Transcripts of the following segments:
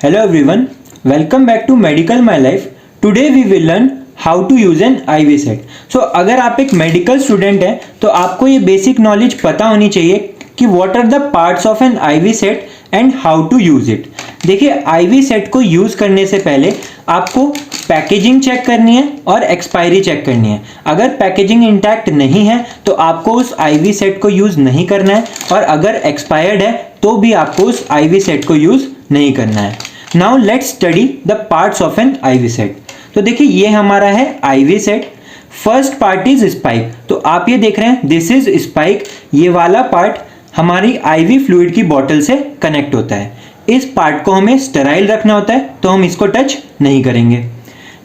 Hello everyone, welcome back to Medical My Life. Today we will learn how to use an IV set. So अगर आप एक medical student हैं तो आपको ये बेसिक नॉलेज पता होनी चाहिए कि what are the parts of an IV set and how to use it. देखिए IV सेट को यूज करने से पहले आपको पैकेजिंग चेक करनी है और एक्सपायरी चेक करनी है। अगर पैकेजिंग इंटैक्ट नहीं है तो आपको उस IV सेट को यूज नहीं करना है और अगर एक्सपायर्ड है तो भी आपको उस IV सेट को यूज नहीं करना है। Now let's study the parts of an IV set. तो देखिए ये हमारा है IV set. First part is spike. तो आप ये देख रहे हैं दिस इज स्पाइक। ये वाला पार्ट हमारी IV फ्लूइड की बोतल से कनेक्ट होता है। इस पार्ट को हमें स्टेराइल रखना होता है तो हम इसको टच नहीं करेंगे।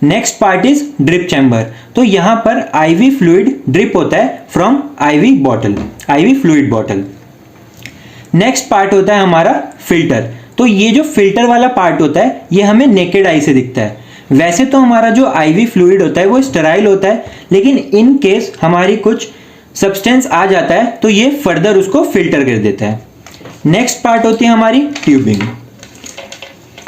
Next part is drip chamber. तो यहाँ पर IV फ्लूइड ड्रिप होता है from IV bottle, IV fluid bottle. Next part होता है हमारा फिल्टर। तो ये जो फिल्टर वाला पार्ट होता है ये हमें नेकेड आई से दिखता है। वैसे तो हमारा जो IV फ्लूइड होता है वो स्टेराइल होता है, लेकिन इन केस हमारी कुछ सब्सटेंस आ जाता है तो ये फर्दर उसको फिल्टर कर देता है। नेक्स्ट पार्ट होती है हमारी ट्यूबिंग।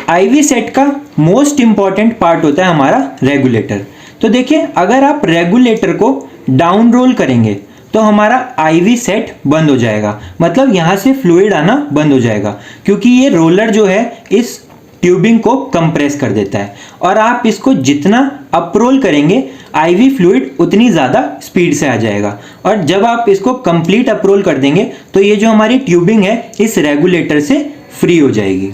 IV सेट का मोस्ट इंपॉर्टेंट पार्ट होता है हमारा रेगुलेटर। तो देखिए अगर आप रेगुलेटर को डाउन रोल करेंगे तो हमारा IV सेट बंद हो जाएगा, मतलब यहां से फ्लूइड आना बंद हो जाएगा, क्योंकि ये रोलर जो है इस ट्यूबिंग को कंप्रेस कर देता है और आप इसको जितना अप रोल करेंगे IV फ्लूइड उतनी ज़्यादा स्पीड से आ जाएगा। और जब आप इसको कंप्लीट अप रोल कर देंगे तो ये जो हमारी ट्यूबिंग है इस रेगुलेटर से फ्री हो जाएगी।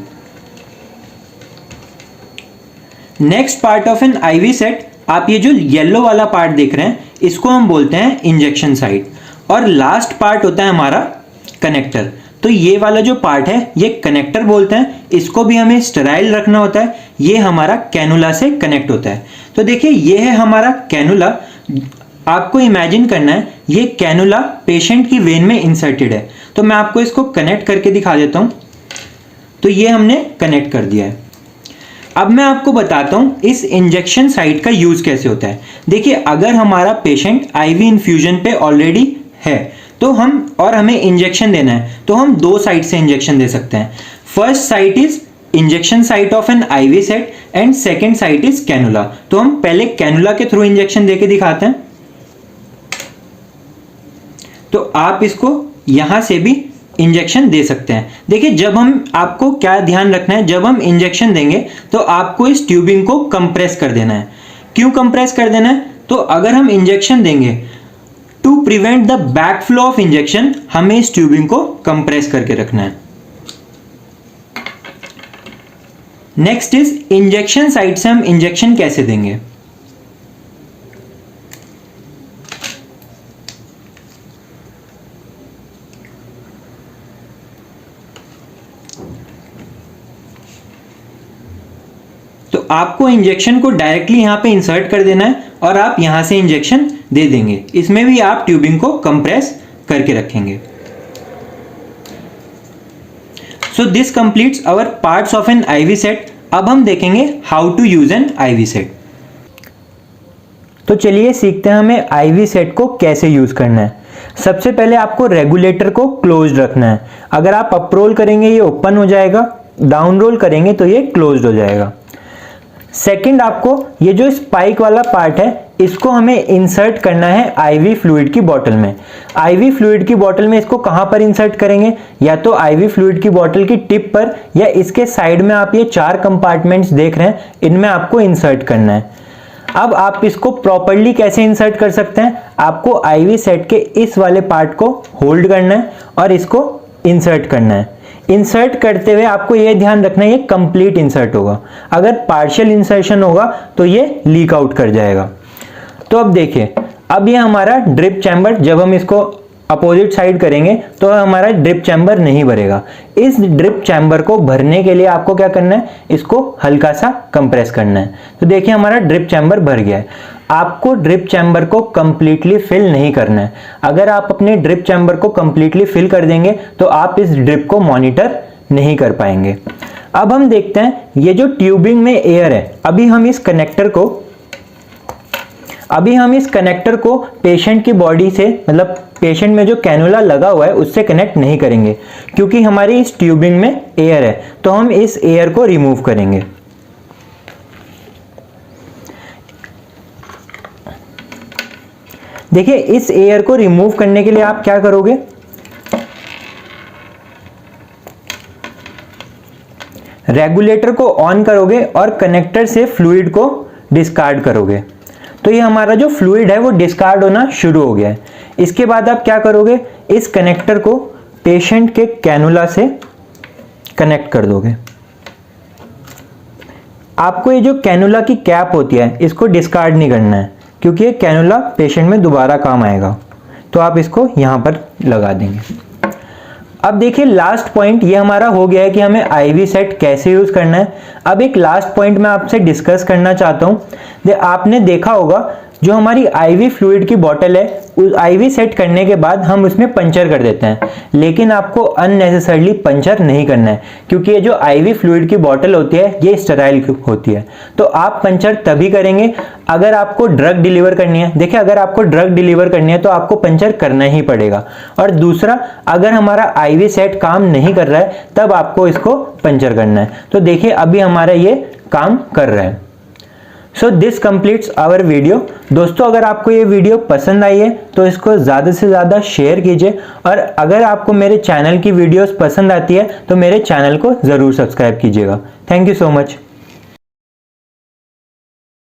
Next part of an IV set, आप ये जो येलो वाला पार्ट देख रहे हैं इसको हम बोलते हैं इंजेक्शन साइट। और लास्ट पार्ट होता है हमारा कनेक्टर। तो ये वाला जो पार्ट है ये कनेक्टर बोलते हैं। इसको भी हमें स्टेराइल रखना होता है। ये हमारा कैनुला से कनेक्ट होता है। तो देखिए ये है हमारा कैनुला। आपको इमेजिन करना है ये कैनुला पेशेंट की वेन में इंसर्टेड है। तो मैं आपको इसको कनेक्ट करके दिखा देता हूं। तो ये हमने कनेक्ट कर दिया है। अब मैं आपको बताता हूं इस इंजेक्शन साइट का यूज कैसे होता है। देखिए अगर हमारा पेशेंट IV इन्फ्यूजन पे ऑलरेडी है तो हमें इंजेक्शन देना है तो हम दो साइड से इंजेक्शन दे सकते हैं। First site is injection site of an IV set and second site is cannula. तो हम पहले कैनुला के थ्रू इंजेक्शन देके दिखाते हैं। तो आप इसको यहां से भी इंजेक्शन दे सकते हैं। देखिए जब हम आपको क्या ध्यान रखना है, जब हम इंजेक्शन देंगे तो आपको इस ट्यूबिंग को कंप्रेस कर देना है। क्यों कंप्रेस कर देना है? तो अगर हम इंजेक्शन देंगे to prevent the back flow of injection, हमें इस ट्यूबिंग को कंप्रेस करके रखना है। नेक्स्ट इज इंजेक्शन साइट से हम इंजेक्शन कैसे देंगे। तो आपको इंजेक्शन को डायरेक्टली यहां पे इंसर्ट कर देना है और आप यहां से इंजेक्शन दे देंगे। इसमें भी आप ट्यूबिंग को कंप्रेस करके रखेंगे। So this completes our parts of an IV set. अब हम देखेंगे how to use an IV set. तो चलिए सीखते हैं हमें IV सेट को कैसे यूज करना है। सबसे पहले आपको रेगुलेटर को क्लोज रखना है। अगर आप अप रोल करेंगे ये ओपन हो जाएगा, डाउन रोल करेंगे तो ये क्लोज हो जाएगा। सेकंड, आपको ये जो स्पाइक वाला पार्ट है इसको हमें इंसर्ट करना है IV फ्लूइड की बोतल में। IV फ्लूइड की बोतल में इसको कहां पर इंसर्ट करेंगे? या तो IV फ्लूइड की बोतल की टिप पर या इसके साइड में आप ये 4 कंपार्टमेंट्स देख रहे हैं, इनमें आपको इंसर्ट करना है। अब आप इसको प्रॉपर्ली कैसे इंसर्ट कर सकते हैं? आपको IV सेट के इस वाले पार्ट को होल्ड करना है और इसको इंसर्ट करना है। इंसर्ट करते हुए आपको यह ध्यान रखना है ये कंप्लीट इंसर्ट होगा। अगर पार्शियल इंसर्शन होगा तो ये लीक आउट कर जाएगा। तो अब देखिए, अब ये हमारा ड्रिप चैम्बर, जब हम इसको अपोजिट साइड करेंगे तो हमारा ड्रिप चैम्बर नहीं भरेगा। इस ड्रिप चैम्बर को भरने के लिए आपको क्या करना है? इसको हल्का सा कंप्रेस करना है। तो देखिए हमारा ड्रिप चैम्बर भर गया है। आपको ड्रिप चैम्बर को कंप्लीटली फिल नहीं करना है। अगर आप अपने ड्रिप चैम्बर को कंप्लीटली फिल कर देंगे तो आप इस ड्रिप को मॉनिटर नहीं कर पाएंगे। अब हम देखते हैं ये जो ट्यूबिंग में एयर है, अभी हम इस कनेक्टर को अभी हम इस कनेक्टर को पेशेंट की बॉडी से, मतलब पेशेंट में जो कैनुला लगा हुआ है उससे कनेक्ट नहीं करेंगे, क्योंकि हमारी इस ट्यूबिंग में एयर है, तो हम इस एयर को रिमूव करेंगे। देखिए, इस एयर को रिमूव करने के लिए आप क्या करोगे, रेगुलेटर को ऑन करोगे और कनेक्टर से फ्लूइड को डिस्कार्ड करोगे। तो ये हमारा जो फ्लूइड है वो डिस्कार्ड होना शुरू हो गया है। इसके बाद आप क्या करोगे, इस कनेक्टर को पेशेंट के कैनुला से कनेक्ट कर दोगे। आपको ये जो कैनुला की कैप होती है इसको डिस्कार्ड नहीं करना है, क्योंकि ये कैनुला पेशेंट में दोबारा काम आएगा। तो आप इसको यहाँ पर लगा देंगे। अब देखिए, लास्ट पॉइंट ये हमारा हो गया है कि हमें आईवी सेट कैसे यूज करना है। अब एक लास्ट पॉइंट मैं आपसे डिस्कस करना चाहता हूँ। आपने देखा होगा जो हमारी आईवी फ्लूइड की बोतल है, उस आईवी सेट करने के बाद हम उसमें पंचर कर देते हैं, लेकिन आपको अननेसेसरली पंचर नहीं करना है, क्योंकि ये जो आईवी फ्लूइड की बोतल होती है ये स्टेराइल होती है। तो आप पंचर तभी करेंगे अगर आपको ड्रग डिलीवर करनी है। देखिए, अगर आपको ड्रग डिलीवर करनी है तो आपको पंचर करना ही पड़ेगा। और दूसरा, अगर हमारा आईवी सेट काम नहीं कर रहा है तब आपको इसको पंचर करना है। तो देखिए, अभी हमारा ये काम कर रहा है। So this completes our video. दोस्तों, अगर आपको ये वीडियो पसंद आई है तो इसको ज़्यादा से ज़्यादा शेयर कीजिए, और अगर आपको मेरे चैनल की वीडियोस पसंद आती है तो मेरे चैनल को ज़रूर सब्सक्राइब कीजिएगा। Thank you so much.